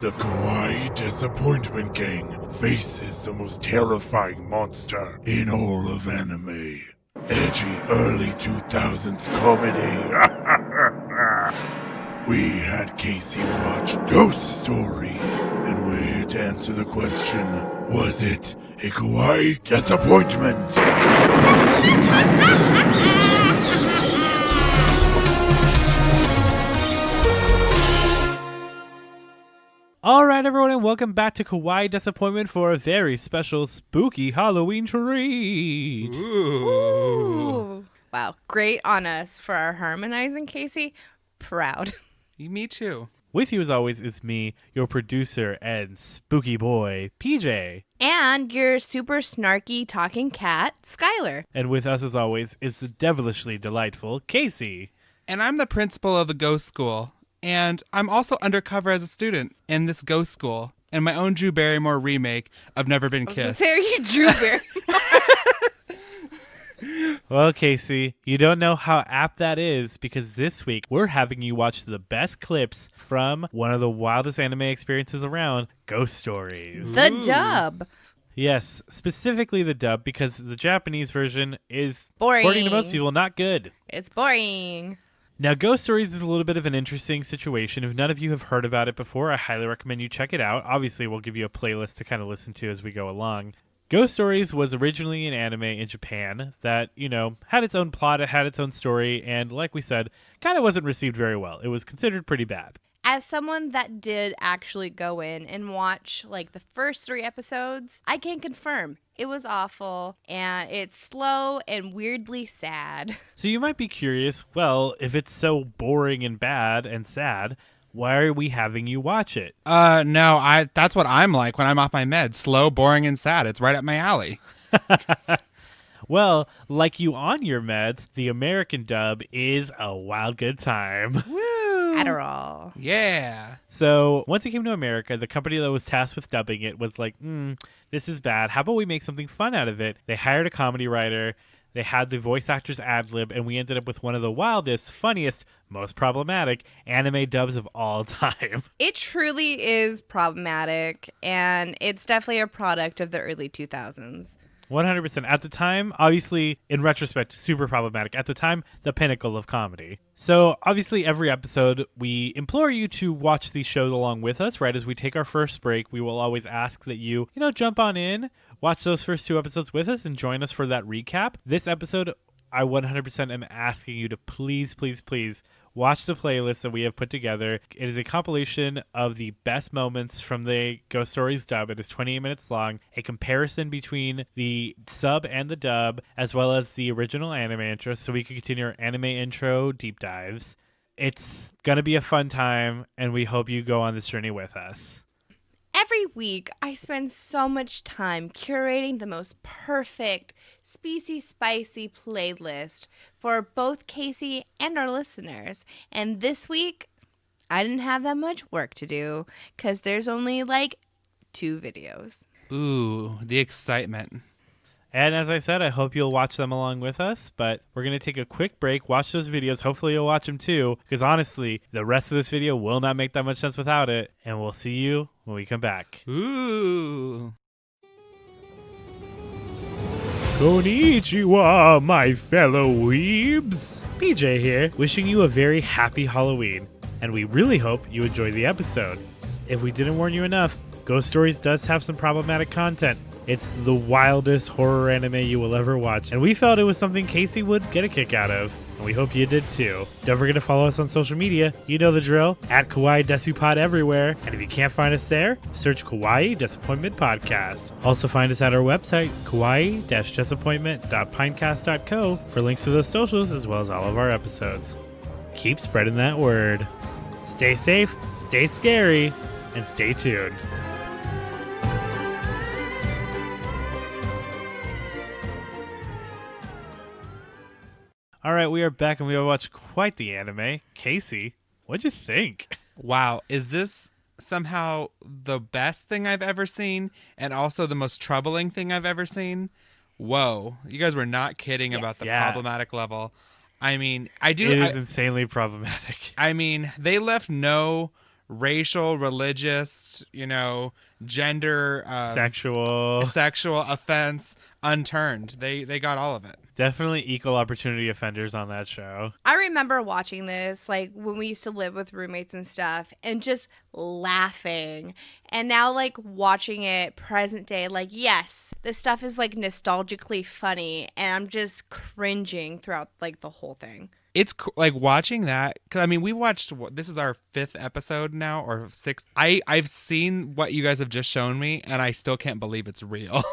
The Kawaii Desuppointment Gang faces the most terrifying monster in all of anime. Edgy early 2000s comedy. We had Casey watch Ghost Stories, and we're here to answer the question, was it a Kawaii Disappointment? All right, everyone, and welcome back to Kawaii Desuppointment for a very special spooky Halloween treat. Ooh. Wow, great on us for our harmonizing, Casey. Proud. Me too. With you, as always, is me, your producer and spooky boy, PJ. And your super snarky talking cat, Skylar. And with us, as always, is the devilishly delightful Casey. And I'm the principal of the ghost school. And I'm also undercover as a student in this ghost school in my own Drew Barrymore remake of Never Been Kissed. Are you Drew Barrymore? Well, Casey, you don't know how apt that is because this week we're having you watch the best clips from one of the wildest anime experiences around, Ghost Stories. The dub. Yes, specifically the dub because the Japanese version is, Boring. according to most people, not good. It's boring. Now, Ghost Stories is a little bit of an interesting situation. If none of you have heard about it before, I highly recommend you check it out. Obviously, we'll give you a playlist to kind of listen to as we go along. Ghost Stories was originally an anime in Japan that, had its own plot, it had its own story, and like we said, kind of wasn't received very well. It was considered pretty bad. As someone that did actually go in and watch the first 3 episodes, I can confirm it was awful and it's slow and weirdly sad. So you might be curious, well, if it's so boring and bad and sad, why are we having you watch it? No, that's what I'm like when I'm off my meds. Slow, boring, and sad. It's right up my alley. Well, like you on your meds, the American dub is a wild good time. Woo! Adderall. Yeah. So once it came to America, the company that was tasked with dubbing it was like, this is bad. How about we make something fun out of it? They hired a comedy writer. They had the voice actors ad-lib, and we ended up with one of the wildest, funniest, most problematic anime dubs of all time. It truly is problematic, and it's definitely a product of the early 2000s. 100%. At the time, obviously, in retrospect, super problematic. At the time, the pinnacle of comedy. So, obviously, every episode, we implore you to watch these shows along with us, right? As we take our first break, we will always ask that you, jump on in, watch those first 2 episodes with us, and join us for that recap. This episode, I 100% am asking you to please, please, please watch the playlist that we have put together. It is a compilation of the best moments from the Ghost Stories dub. It is 28 minutes long, a comparison between the sub and the dub, as well as the original anime intro, so we can continue our anime intro deep dives. It's going to be a fun time, and we hope you go on this journey with us. Every week, I spend so much time curating the most perfect, spicy playlist for both Casey and our listeners. And this week, I didn't have that much work to do because there's only 2 videos. Ooh, the excitement. And as I said, I hope you'll watch them along with us, but we're going to take a quick break, watch those videos. Hopefully you'll watch them too, because honestly, the rest of this video will not make that much sense without it, and we'll see you when we come back. Ooh. Konnichiwa, my fellow weebs. PJ here, wishing you a very happy Halloween, and we really hope you enjoy the episode. If we didn't warn you enough, Ghost Stories does have some problematic content. It's the wildest horror anime you will ever watch, and we felt it was something Casey would get a kick out of, and we hope you did too. Don't forget to follow us on social media. You know the drill, at Kawaii Desupod everywhere, and if you can't find us there, search Kawaii Disappointment Podcast. Also find us at our website, kawaii-disappointment.pinecast.co for links to those socials as well as all of our episodes. Keep spreading that word. Stay safe, stay scary, and stay tuned. All right, we are back, and we have watched quite the anime. Casey, what'd you think? Wow, is this somehow the best thing I've ever seen and also the most troubling thing I've ever seen? Whoa, you guys were not kidding about the problematic level. I mean, It is insanely problematic. I mean, they left no racial, religious, gender, sexual offense unturned. They got all of it. Definitely equal opportunity offenders on that show. I remember watching this, like, when we used to live with roommates and stuff, and just laughing. And now, like, watching it present day, like, yes, this stuff is, like, nostalgically funny, and I'm just cringing throughout, like, the whole thing. It's like watching that, because I mean, we watched, this is our 5th episode now, or 6th. I've seen what you guys have just shown me, and I still can't believe it's real.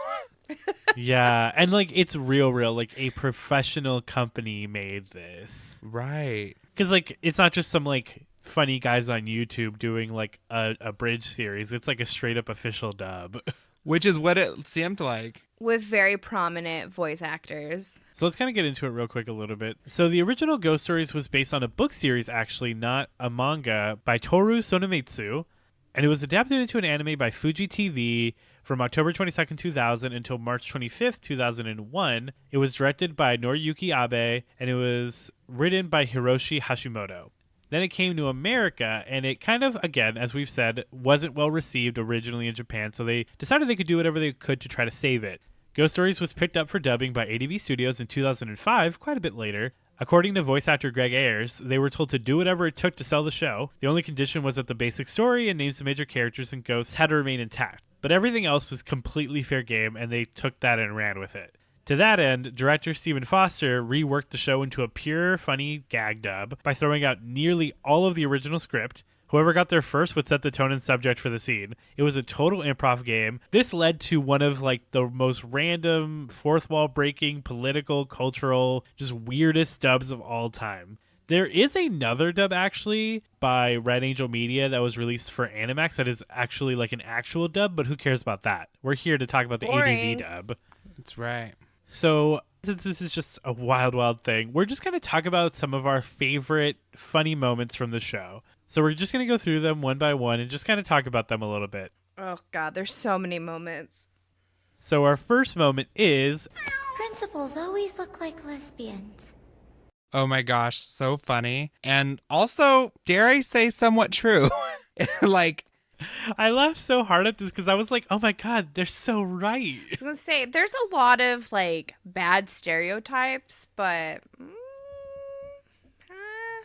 Yeah, and like it's real, like a professional company made this. Right. Because like it's not just some like funny guys on YouTube doing like a bridge series. It's like a straight up official dub. Which is what it seemed like. With very prominent voice actors. So let's kind of get into it real quick a little bit. So the original Ghost Stories was based on a book series, actually, not a manga, by Toru Sonomitsu. And it was adapted into an anime by Fuji TV from October 22nd, 2000 until March 25th, 2001. It was directed by Noriyuki Abe, and it was written by Hiroshi Hashimoto. Then it came to America, and it kind of, again, as we've said, wasn't well received originally in Japan, so they decided they could do whatever they could to try to save it. Ghost Stories was picked up for dubbing by ADV Studios in 2005, quite a bit later. According to voice actor Greg Ayers, they were told to do whatever it took to sell the show. The only condition was that the basic story and names of major characters and ghosts had to remain intact. But everything else was completely fair game, and they took that and ran with it. To that end, director Stephen Foster reworked the show into a pure, funny gag dub by throwing out nearly all of the original script. Whoever got there first would set the tone and subject for the scene. It was a total improv game. This led to one of like the most random, fourth wall breaking, political, cultural, just weirdest dubs of all time. There is another dub actually by Red Angel Media that was released for Animax that is actually like an actual dub, but who cares about that? We're here to talk about the Boring. ADV dub. That's right. So since this is just a wild thing, we're just going to talk about some of our favorite funny moments from the show. So we're just going to go through them one by one and just kind of talk about them a little bit. Oh, God, there's so many moments. So our first moment is... Principals always look like lesbians. Oh my gosh, so funny. And also, dare I say, somewhat true. Like... I laughed so hard at this because I was like, oh my God, they're so right. I was going to say, there's a lot of, like, bad stereotypes, but...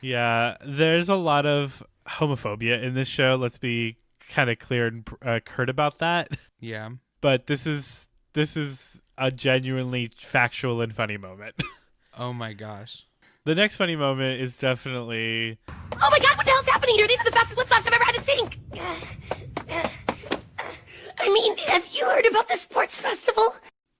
Yeah, there's a lot of homophobia in this show. Let's be kind of clear and curt about that. Yeah. But this is a genuinely factual and funny moment. Oh my gosh. The next funny moment is definitely... Oh my God, what the hell's happening here? These are the fastest lip flaps I've ever had to sing. I mean, have you heard about the sports festival?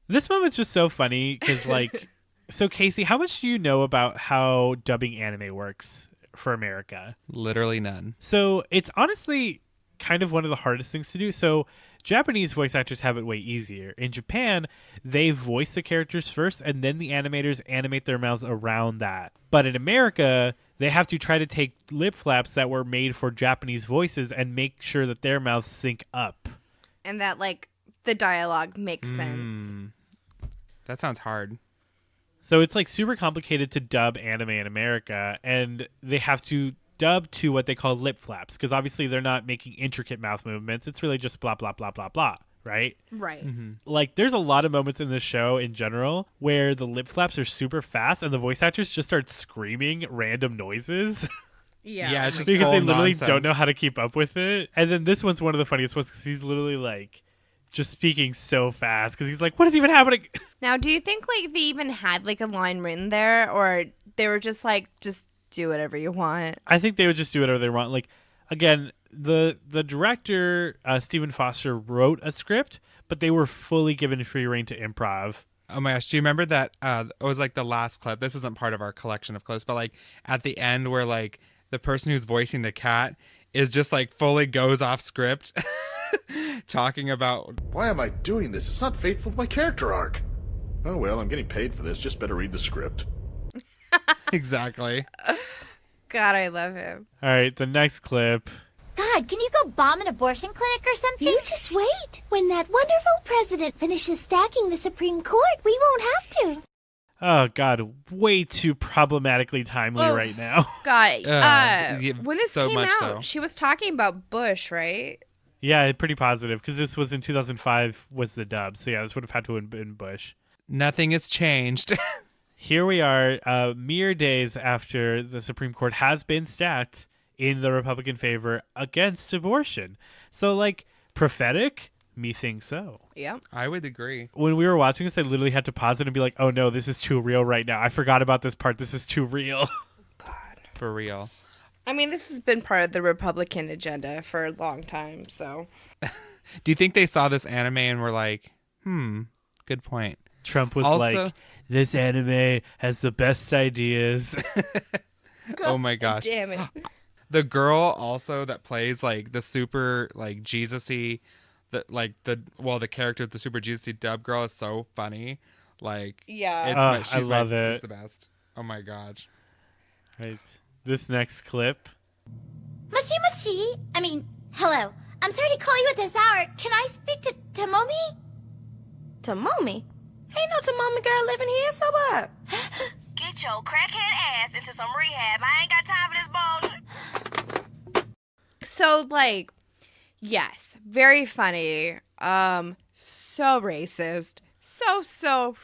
This moment's just so funny because, like... So, Casey, how much do you know about how dubbing anime works for America? Literally none. So, it's honestly kind of one of the hardest things to do. So, Japanese voice actors have it way easier. In Japan, they voice the characters first, and then the animators animate their mouths around that. But in America, they have to try to take lip flaps that were made for Japanese voices and make sure that their mouths sync up. And that, like, the dialogue makes sense. That sounds hard. So it's like super complicated to dub anime in America, and they have to dub to what they call lip flaps, because obviously they're not making intricate mouth movements. It's really just blah, blah, blah, blah, blah, right? Right. Mm-hmm. Like, there's a lot of moments in this show in general where the lip flaps are super fast, and the voice actors just start screaming random noises. Yeah. It's just because full they literally nonsense. don't know how to keep up with it. And then this one's one of the funniest ones because he's literally like... just speaking so fast because he's like, what is even happening? Now, do you think, like, they even had, like, a line written there, or they were just like, just do whatever you want? I think they would just do whatever they want. Like, again, the director, Stephen Foster, wrote a script, but they were fully given free reign to improv. Oh my gosh, do you remember that? It was like the last clip. This isn't part of our collection of clips, but like at the end where like the person who's voicing the cat is just like fully goes off script. Talking about, why am I doing this? It's not faithful to my character arc. Oh well, I'm getting paid for this. Just better read the script. Exactly. God, I love him. All right, the next clip. God, can you go bomb an abortion clinic or something? You just wait. When that wonderful president finishes stacking the Supreme Court, we won't have to. Oh God, way too problematically timely Oh. right now. God, Yeah, when this so came much out, so. she was talking about Bush, right? Yeah, pretty positive because this was in 2005 was the dub. So yeah, this would have had to have been Bush. Nothing has changed. Here we are, mere days after the Supreme Court has been stacked in the Republican favor against abortion. So, like, prophetic? Me think so. Yeah. I would agree. When we were watching this, I literally had to pause it and be like, oh no, this is too real right now. I forgot about this part. This is too real. God. For real. I mean, this has been part of the Republican agenda for a long time, so. Do you think they saw this anime and were like, good point? Trump was Also- like, this anime has the best ideas. Oh my gosh. Damn it. The girl also that plays like the super like Jesus-y, the character, the super Jesus-y dub girl is so funny. Like, Yeah. I love it. It's the best. Oh my gosh. Right. This next clip. Mochi mochi? I mean, hello. I'm sorry to call you at this hour. Can I speak to Tomomi? Tomomi? Ain't no Tomomi girl living here, so what? Get your crackhead ass into some rehab. I ain't got time for this bullshit. So, like, yes, very funny. So racist. So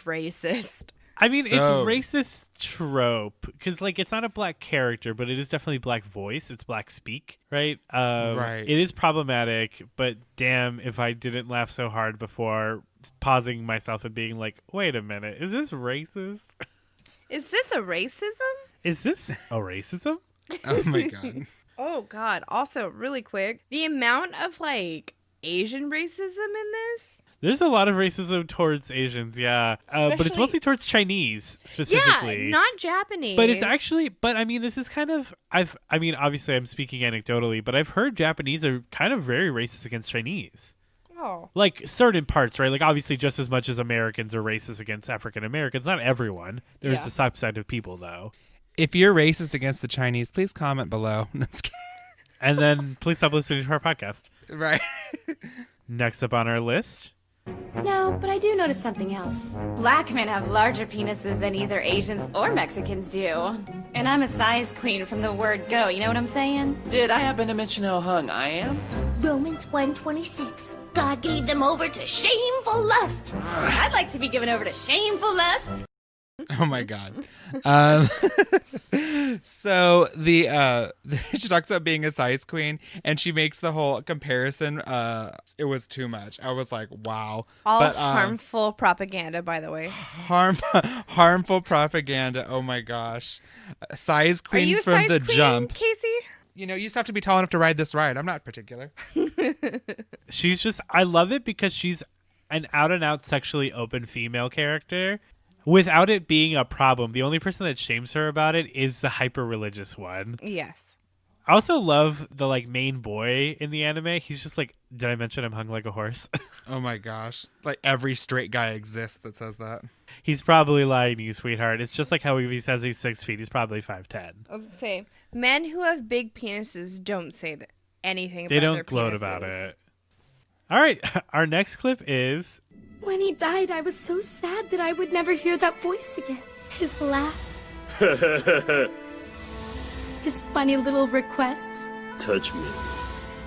racist. I mean, So- it's racist trope because, like, it's not a black character, but it is definitely black voice. It's black speak, right? Right. It is problematic, but damn, if I didn't laugh so hard before pausing myself and being like, wait a minute, is this racist? Is this a racism? Is this a racism? Oh my god. Oh, God. Also, really quick, the amount of, like, Asian racism in this? There's a lot of racism towards Asians, yeah. But it's Especially- mostly towards Chinese, specifically. Yeah, not Japanese. But it's actually, I mean, this is kind of, I mean, obviously I'm speaking anecdotally, but I've heard Japanese are kind of very racist against Chinese. Oh. Like certain parts, right? Like obviously just as much as Americans are racist against African Americans. Not everyone. There's Yeah. a subset of people, though. If you're racist against the Chinese, please comment below. No, I'm just kidding. And then please stop listening to our podcast. Right. Next up on our list. No, but I do notice something else. Black men have larger penises than either Asians or Mexicans do. And I'm a size queen from the word go, you know what I'm saying? Did I happen to mention how hung I am? Romans 1:26. God gave them over to shameful lust. I'd like to be given over to shameful lust. Oh my god. So she talks about being a size queen and she makes the whole comparison. It was too much. I was like, wow. All But, harmful propaganda, by the way. harmful propaganda. Oh my gosh. Size Are queen you a from size the queen, jump. Casey? You know, you just have to be tall enough to ride this ride. I'm not particular. She's just, I love it because she's an out and out sexually open female character without it being a problem. The only person that shames her about it is the hyper religious one. Yes. I also love the like main boy in the anime. He's just like, did I mention I'm hung like a horse? Oh my gosh. Like every straight guy exists that says that. He's probably lying to you, sweetheart. It's just like how he says he's 6 feet. He's probably 5'10". I was gonna say, men who have big penises don't say anything They about their don't gloat penises. about it. All right, our next clip is When he died, I was so sad that I would never hear that voice again. His laugh, his funny little requests, Touch me.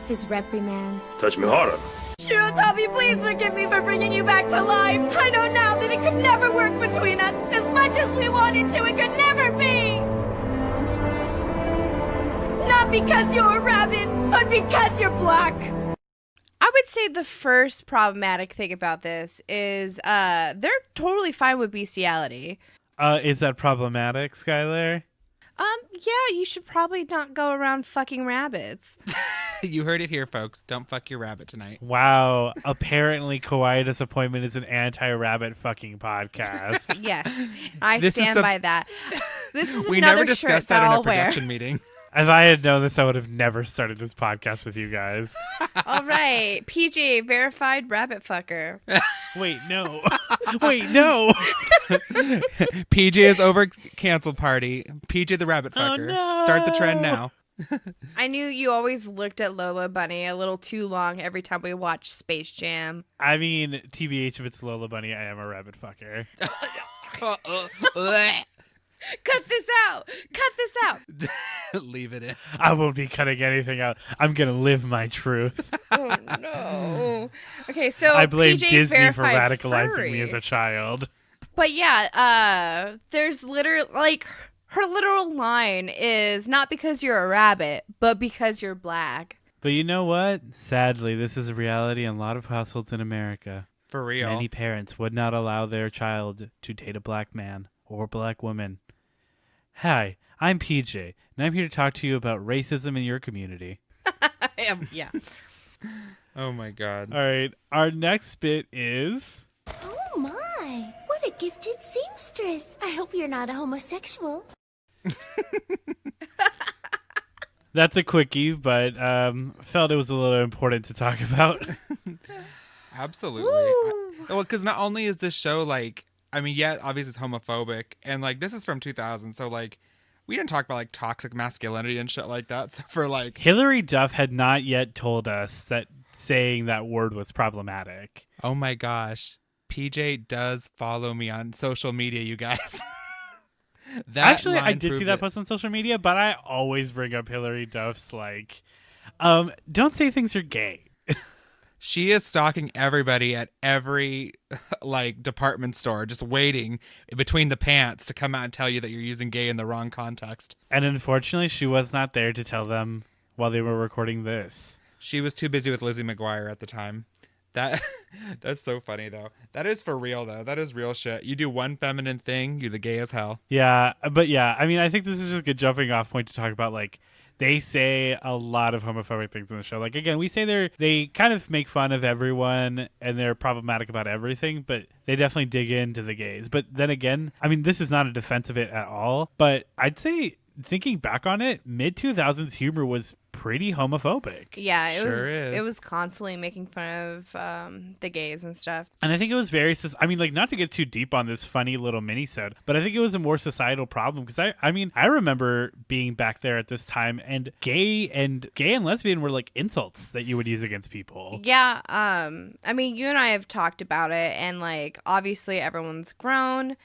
his reprimands. Touch me harder. Shirotami, please forgive me for bringing you back to life. I know now that it could never work between us. As much as we wanted to, it could never be. Not because you're a rabbit, but because you're black. I would say the first problematic thing about this is they're totally fine with bestiality. is that problematic, Skylar? Yeah, you should probably not go around fucking rabbits. You heard it here, folks. Don't fuck your rabbit tonight. Wow, apparently Kawaii Disappointment is an anti-rabbit fucking podcast. Yes, I This is stand some- by that. This is We another never shirt discussed that that in I'll a wear. production meeting. If I had known this, I would have never started this podcast with you guys. All right, PJ, verified rabbit fucker. Wait, no. Wait, no. PJ is over cancel party. PJ the rabbit Oh, fucker. no. Start the trend now. I knew you always looked at Lola Bunny a little too long every time we watched Space Jam. I mean, TBH, if it's Lola Bunny, I am a rabbit fucker. Cut this out. Cut this out. Leave it in. I won't be cutting anything out. I'm gonna live my truth. Oh no. Okay, so I blame PJ Disney for verified radicalizing furry. me as a child. But yeah, there's literally like her literal line is not because you're a rabbit, but because you're black. But you know what? Sadly, this is a reality in a lot of households in America. For real. Many parents would not allow their child to date a black man or black woman. Hi, I'm PJ, and I'm here to talk to you about racism in your community. Yeah. Oh my god. All right, our next bit is... Oh my, what a gifted seamstress. I hope you're not a homosexual. That's a quickie, but felt it was a little important to talk about. Absolutely. Well, because not only is this show like, I mean, yeah, obviously it's homophobic, and like this is from 2000, so like we didn't talk about like toxic masculinity and shit like that. So for like Hillary Duff had not yet told us that saying that word was problematic. Oh my gosh, PJ does follow me on social media, you guys. Actually, I did see proved that it. post on social media, but I always bring up Hillary Duff's like, don't say things are gay. She is stalking everybody at every like department store, just waiting between the pants to come out and tell you that you're using gay in the wrong context. And unfortunately, she was not there to tell them while they were recording this. She was too busy with Lizzie McGuire at the time. That's so funny though. That is for real though. That is real shit. You do one feminine thing, you're the gay as hell. Yeah, but yeah, I mean, I think this is just a good jumping off point to talk about like they say a lot of homophobic things in the show. Like again, we say they kind of make fun of everyone and they're problematic about everything, but they definitely dig into the gays. But then again, I mean, this is not a defense of it at all, but I'd say thinking back on it, mid-2000s humor was pretty homophobic. Yeah, It was constantly making fun of the gays and stuff. And I think it was very, I mean, like, not to get too deep on this funny little mini-sode, but I think it was a more societal problem because I mean, I remember being back there at this time and gay and lesbian were like insults that you would use against people. Yeah, I mean, you and I have talked about it, and like obviously everyone's grown,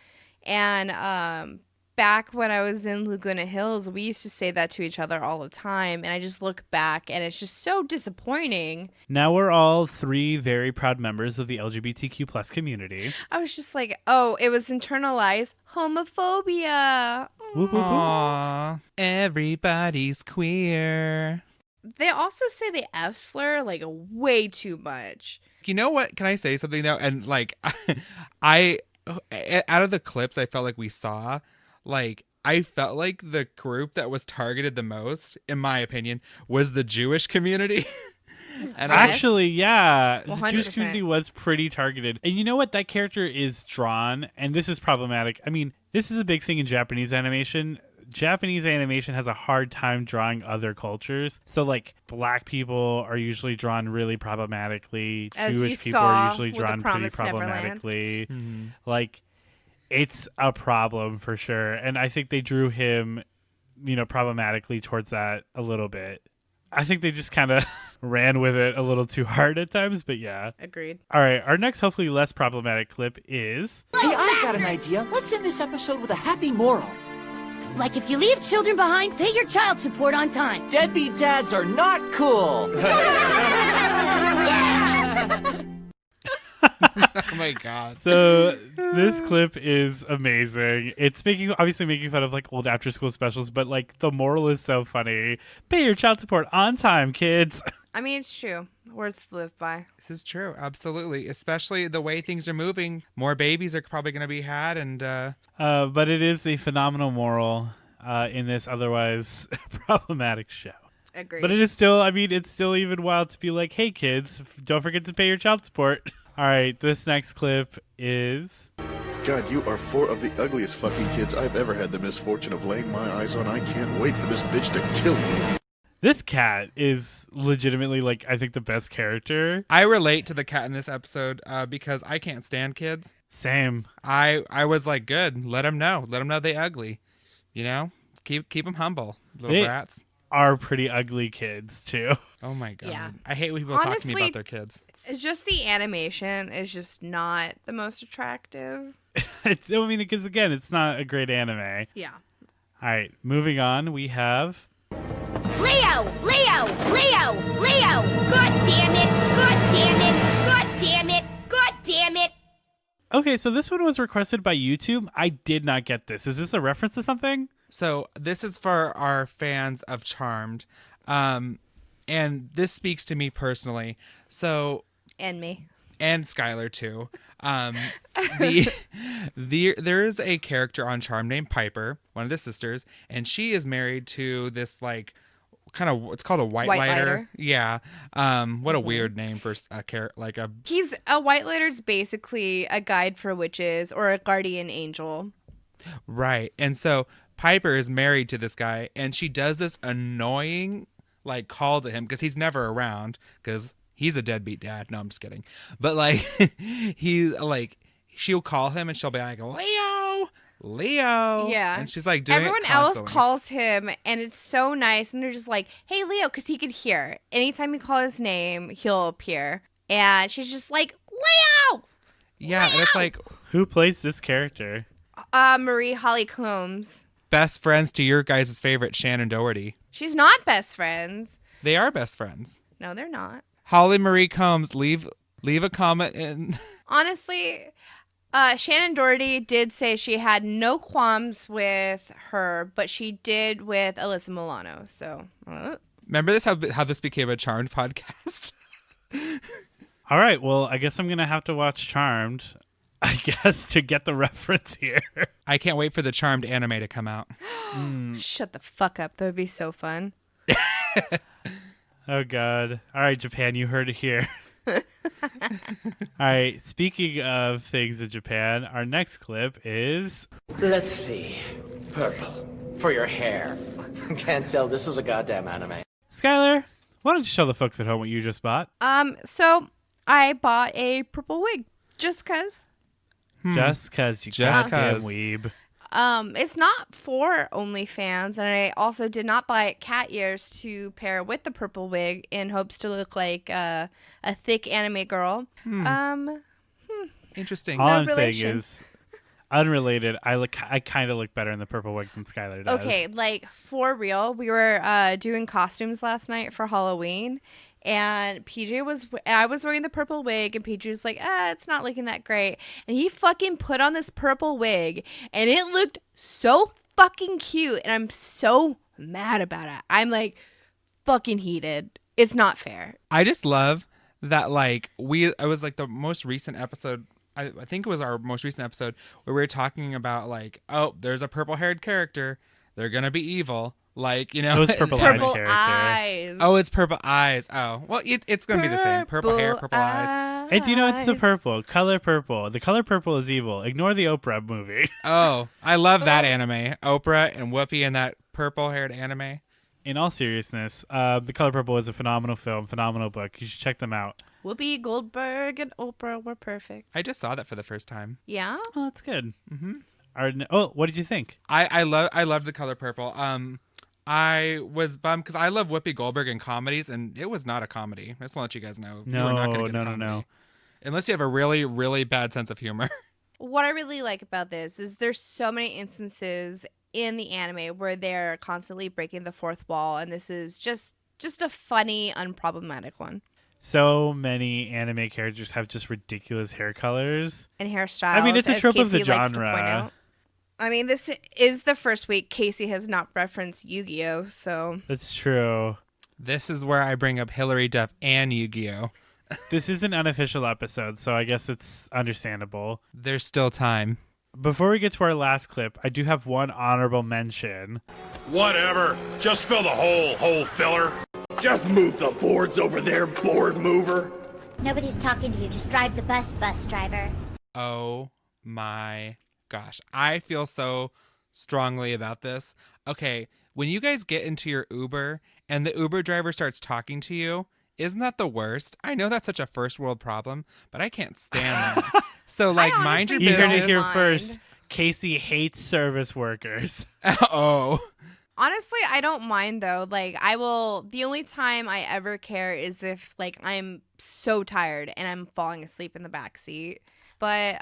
and back when I was in Laguna Hills, we used to say that to each other all the time, and I just look back and it's just so disappointing. Now we're all three very proud members of the LGBTQ plus community. I was just like, oh, it was internalized homophobia. Aww, everybody's queer. They also say the F slur like way too much. You know what? Can I say something though? And like, I out of the clips I felt like we saw, like I felt like the group that was targeted the most, in my opinion, was the Jewish community. And actually, yeah, 100%. the Jewish community was pretty targeted. And you know what? That character is drawn, and this is problematic. I mean, this is a big thing in Japanese animation. Japanese animation has a hard time drawing other cultures. So, like, black people are usually drawn really problematically. As Jewish you people saw are usually with drawn The pretty Promised Neverland. problematically. Mhm. Like, it's a problem for sure. And I think they drew him, problematically towards that a little bit. I think they just kind of ran with it a little too hard at times, but yeah. Agreed. All right, our next hopefully less problematic clip is... Hey, I've got an idea. Let's end this episode with a happy moral. Like if you leave children behind, pay your child support on time. Deadbeat dads are not cool. Oh my god. So this clip is amazing. It's obviously making fun of like old after school specials, but like the moral is so funny. Pay your child support on time, kids. I mean, it's true. Words to live by. This is true, absolutely. Especially the way things are moving. More babies are probably going to be had, and but it is a phenomenal moral in this otherwise problematic show. Agreed. But it is still, it's still even wild to be like, hey kids, don't forget to pay your child support. All right, this next clip is... God, you are four of the ugliest fucking kids I've ever had the misfortune of laying my eyes on. I can't wait for this bitch to kill you. This cat is legitimately, like, I think the best character. I relate to the cat in this episode because I can't stand kids. Same. I was like, good, let them know they ugly. Keep them humble, little brats. Are pretty ugly kids, too. Oh my god. Yeah. I hate when people talk to me about their kids. It's just the animation is just not the most attractive. Because again, it's not a great anime. Yeah. All right, moving on. We have Leo! Leo! Leo! Leo! God damn it! God damn it! God damn it! God damn it! Okay, so this one was requested by YouTube. I did not get this. Is this a reference to something? So this is for our fans of Charmed. And this speaks to me personally. So And me. and Skylar too. There is a character on Charmed named Piper, one of the sisters, and she is married to this like kind of, it's called a white lighter. Yeah. What a weird name for a character, like a. He's a white lighter's basically a guide for witches or a guardian angel. Right. And so Piper is married to this guy, and she does this annoying like call to him because he's never around because he's a deadbeat dad. No, I'm just kidding. But like he's like, she'll call him and she'll be like, Leo. Yeah. And she's like doing Everyone it else constantly. calls him, and it's so nice. And they're just like, hey, Leo, because he could hear. Anytime you call his name, he'll appear. And she's just like, Leo! Yeah. And it's like Who plays this character? Marie Holly Combs. best friends to your guys' favorite Shannon Doherty. She's not best friends. They are best friends. No, they're not. Holly Marie Combs, leave a comment in. Honestly, Shannon Doherty did say she had no qualms with her, but she did with Alyssa Milano. So, Remember this how this became a Charmed podcast? All right, well, I guess I'm going to have to watch Charmed, I guess, to get the reference here. I can't wait for the Charmed anime to come out. shut the fuck up. That would be so fun. Oh, God. All right, Japan, you heard it here. All right, speaking of things in Japan, our next clip is... Let's see. Purple. For your hair. Can't tell this is a goddamn anime. Skylar, why don't you show the folks at home what you just bought? So I bought a purple wig just cause. Just because you Just goddamn 'cause. weeb. It's not for OnlyFans, and I also did not buy cat ears to pair with the purple wig in hopes to look like a thick anime girl. Interesting. All No I'm relation. saying is, unrelated, I kind of look better in the purple wig than Skylar does. Okay, like for real, we were doing costumes last night for Halloween, and I was wearing the purple wig, and PJ was like, it's not looking that great. And he fucking put on this purple wig, and it looked so fucking cute, and I'm so mad about it. I'm like fucking heated. It's not fair. I just love that, like, it was like the most recent episode. I think it was our most recent episode where we were talking about, like, oh, there's a purple haired character. They're going to be evil. Like, you know, It was purple-eyed Purple character. eyes. Oh, it's purple eyes. Oh, well, it's going to be the same. Purple hair, purple eyes. And you know, it's the purple. Color purple. The color purple is evil. Ignore the Oprah movie. Oh, I love that anime. Oprah and Whoopi in that purple haired anime. In all seriousness, The Color Purple is a phenomenal film, phenomenal book. You should check them out. Whoopi Goldberg and Oprah were perfect. I just saw that for the first time. Yeah? Oh, that's good. What did you think? I love The Color Purple. I was bummed because I love Whoopi Goldberg in comedies, and it was not a comedy. I just want to let you guys know. You are not gonna get a comedy. No. Unless you have a really, really bad sense of humor. What I really like about this is there's so many instances in the anime where they're constantly breaking the fourth wall, and this is just a funny, unproblematic one. So many anime characters have just ridiculous hair colors. And hairstyles. I mean, it's a as trope of Casey the likes to point genre. out. I mean, this is the first week Casey has not referenced Yu-Gi-Oh, so... That's true. This is where I bring up Hilary Duff and Yu-Gi-Oh! This is an unofficial episode, so I guess it's understandable. There's still time. Before we get to our last clip, I do have one honorable mention. Whatever. Just fill the hole filler. Just move the boards over there, board mover. Nobody's talking to you. Just drive the bus driver. Oh my gosh. I feel so strongly about this. Okay, when you guys get into your Uber and the Uber driver starts talking to you, isn't that the worst? I know that's such a first world problem, but I can't stand that. So, like, mind your honestly You heard business. it here mind. first. Casey hates service workers. Oh. Honestly, I don't mind, though. Like, the only time I ever care is if, like, I'm so tired and I'm falling asleep in the back seat. But,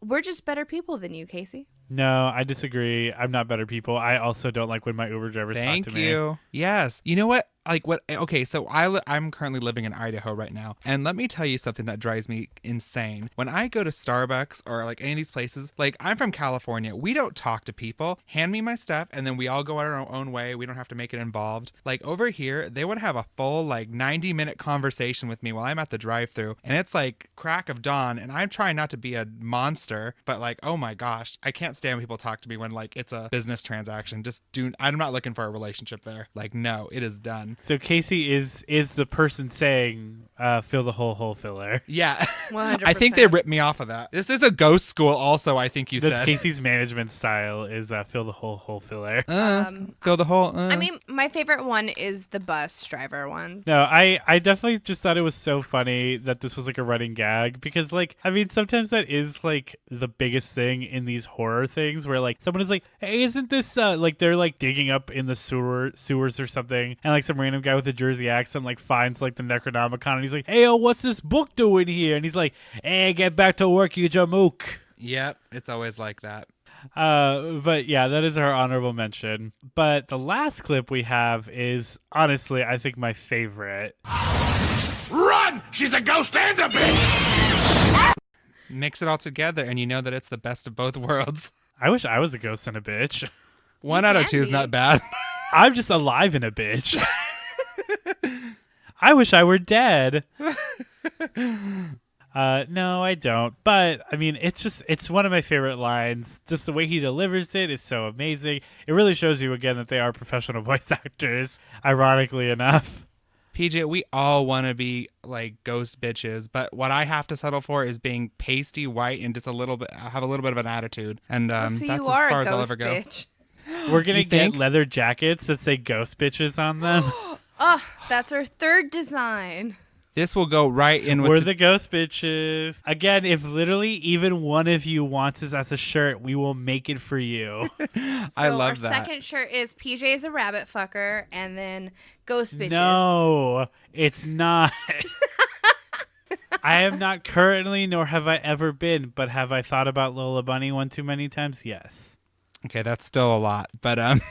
we're just better people than you, Casey. No, I disagree. I'm not better people. I also don't like when my Uber drivers talk to me. Thank you. Yes. You know what? Okay, so I'm currently living in Idaho right now, and let me tell you something that drives me insane. When I go to Starbucks or like any of these places, like I'm from California, we don't talk to people. Hand me my stuff, and then we all go our own way. We don't have to make it involved. Like over here, they would have a full like 90-minute conversation with me while I'm at the drive-thru, and it's like crack of dawn, and I'm trying not to be a monster, but like, oh my gosh, I can't stand when people talk to me when like it's a business transaction. I'm not looking for a relationship there. Like, no, it is done. So Casey is the person saying, fill the hole filler. Yeah. 100%. I think they ripped me off of that. This is a ghost school also, I think you That's said. Casey's management style is fill the hole filler. Fill the hole. I mean, my favorite one is the bus driver one. No, I definitely just thought it was so funny that this was like a running gag because like, I mean, sometimes that is like the biggest thing in these horror things where like someone is like, hey, isn't this like they're like digging up in the sewers or something, and like some random guy with a Jersey accent like finds like the Necronomicon and he's like, hey, what's this book doing here? And he's like, hey, get back to work, you jamook. Yep, it's always like that. But yeah, that is our honorable mention. But the last clip we have is honestly, I think, my favorite. Run! She's a ghost and a bitch! Mix it all together and you know that it's the best of both worlds. I wish I was a ghost and a bitch. 1 out of 2 is not bad. I'm just alive and a bitch. I wish I were dead. No, I don't. But I mean, it's one of my favorite lines. Just the way he delivers it is so amazing. It really shows you again that they are professional voice actors, ironically enough. PJ, we all want to be like ghost bitches, but what I have to settle for is being pasty white and just have a little bit of an attitude. And So that's you as are far a as I'll ghost ever go. bitch. We're gonna You get think? leather jackets that say ghost bitches on them. Oh, that's our third design. This will go right in with We're the ghost bitches. Again, if literally even one of you wants this as a shirt, we will make it for you. I So love our that. second shirt is PJ is a rabbit fucker, and then ghost bitches. No, it's not. I am not currently, nor have I ever been, but have I thought about Lola Bunny one too many times? Yes. Okay, that's still a lot, but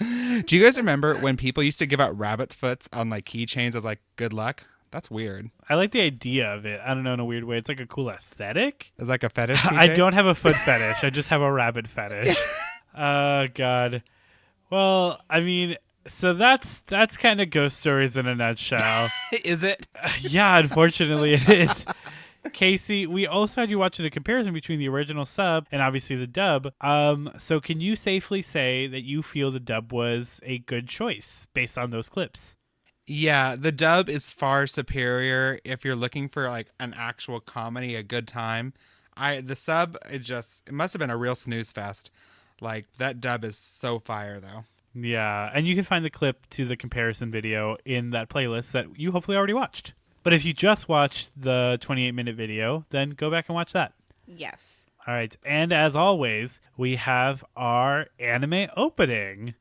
do you guys remember when people used to give out rabbit foots on like keychains as like good luck? That's weird. I like the idea of it. I don't know, in a weird way. It's like a cool aesthetic. It's like a fetish. I PJ? don't have a foot fetish. I just have a rabbit fetish. Oh, God. Well, I mean, so that's kind of ghost stories in a nutshell. Is it? Yeah, unfortunately it is. Casey, we also had you watching the comparison between the original sub and obviously the dub. So can you safely say that you feel the dub was a good choice based on those clips? Yeah, the dub is far superior if you're looking for like an actual comedy, a good time. The sub, it must have been a real snooze fest. Like that dub is so fire though. Yeah, and you can find the clip to the comparison video in that playlist that you hopefully already watched. But if you just watched the 28-minute video, then go back and watch that. Yes. All right, and as always, we have our anime opening.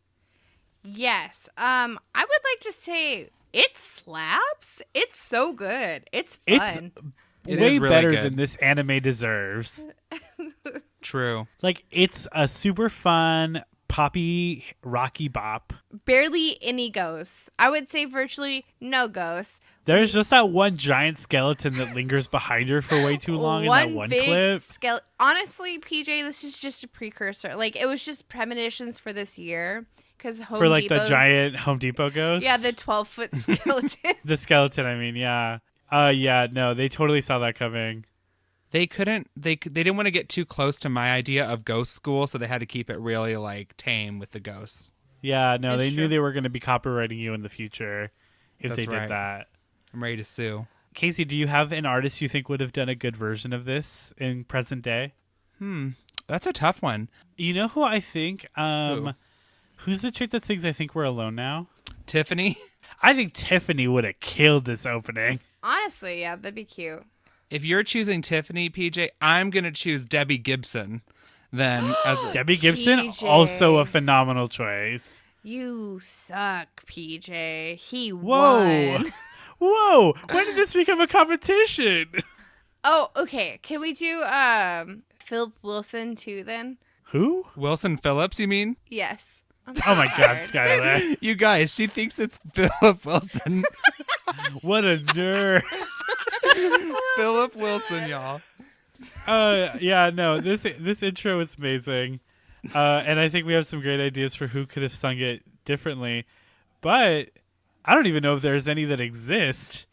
Yes. I would like to say it slaps. It's so good. It's fun. It Way is really better good. than this anime deserves. True. Like, it's a super fun, poppy, rocky bop. Barely any ghosts. I would say virtually no ghosts. There's just that one giant skeleton that lingers behind her for way too long in that one big clip. Honestly, PJ, this is just a precursor. Like, it was just premonitions for this year. Because Home For, like, Depot's, the giant Home Depot ghost? Yeah, the 12-foot skeleton. The skeleton, I mean, yeah. Yeah, no, they totally saw that coming. They didn't want to get too close to my idea of ghost school, so they had to keep it really like tame with the ghosts. Yeah, no, That's they true. knew they were going to be copywriting you in the future if That's they did right. that. I'm ready to sue. Casey, do you have an artist you think would have done a good version of this in present day? That's a tough one. You know who I think? Who's the chick that sings I Think We're Alone Now? Tiffany. I think Tiffany would have killed this opening. Honestly, yeah, that'd be cute. If you're choosing Tiffany, PJ, I'm gonna choose Debbie Gibson. Then as Debbie Gibson, PJ. also a phenomenal choice. You suck, PJ. He Whoa. won. Whoa, when did this become a competition? Oh, okay. Can we do Philip Wilson too then? Who? Wilson Phillips, you mean? Yes. Oh my God, Skylar. You guys, she thinks it's Philip Wilson. What a nerd. Philip Wilson, y'all. Yeah, no, this intro is amazing. And I think we have some great ideas for who could have sung it differently. But I don't even know if there's any that exist.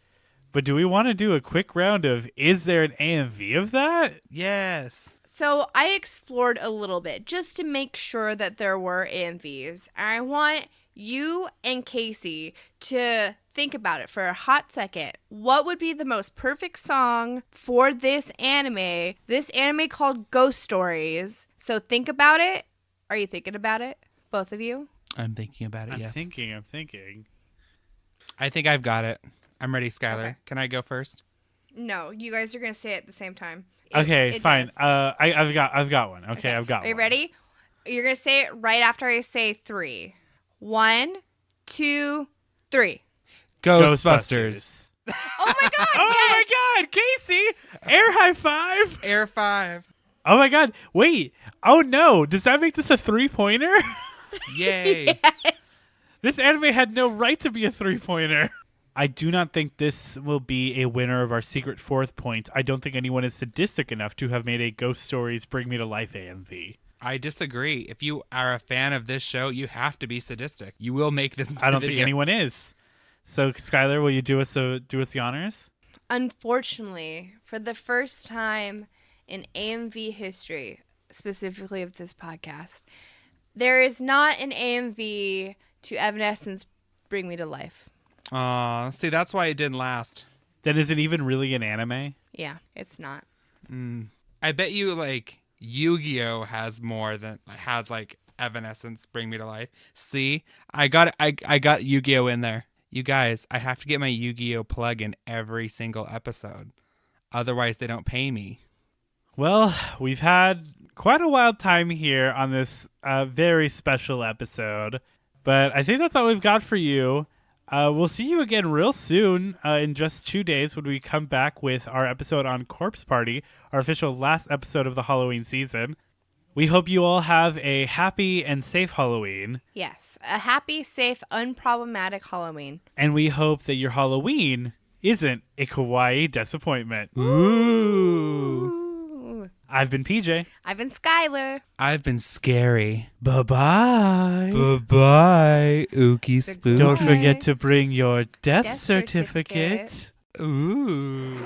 But do we want to do a quick round of, is there an AMV of that? Yes. So I explored a little bit just to make sure that there were AMVs. I want you and Casey to think about it for a hot second. What would be the most perfect song for this anime? This anime called Ghost Stories. So think about it. Are you thinking about it? Both of you? I'm thinking about it, I'm yes. thinking. I think I've got it. I'm ready, Skylar. Okay. Can I go first? No, you guys are going to say it at the same time. Okay, fine. does. I've got one. Okay, I've got one. Are you ready? You're going to say it right after I say 3. 1, 2, 3. Ghostbusters. Oh my God! Oh my God, Casey! Air high five! Air 5. Oh my God, wait. Oh no, does that make this a 3-pointer? Yay. Yes. This anime had no right to be a 3-pointer. I do not think this will be a winner of our secret 4th point. I don't think anyone is sadistic enough to have made a Ghost Stories Bring Me to Life AMV. I disagree. If you are a fan of this show, you have to be sadistic. You will make this I don't video. think anyone is. So, Skylar, will you do us the honors? Unfortunately, for the first time in AMV history, specifically of this podcast, there is not an AMV to Evanescence Bring Me to Life. Aw, see, that's why it didn't last. Then is it even really an anime? Yeah, it's not. I bet you, Yu-Gi-Oh! Has Evanescence Bring Me to Life. See? I got Yu-Gi-Oh! In there. You guys, I have to get my Yu-Gi-Oh! Plug in every single episode. Otherwise, they don't pay me. Well, we've had quite a wild time here on this very special episode. But I think that's all we've got for you. We'll see you again real soon, in just 2 days, when we come back with our episode on Corpse Party, our official last episode of the Halloween season. We hope you all have a happy and safe Halloween. Yes, a happy, safe, unproblematic Halloween. And we hope that your Halloween isn't a Kawaii Desuppointment. Ooh. I've been PJ. I've been Skylar. I've been scary. Bye-bye. Bye-bye, ookie spooky. Don't forget to bring your death Death certificate. certificate. Ooh.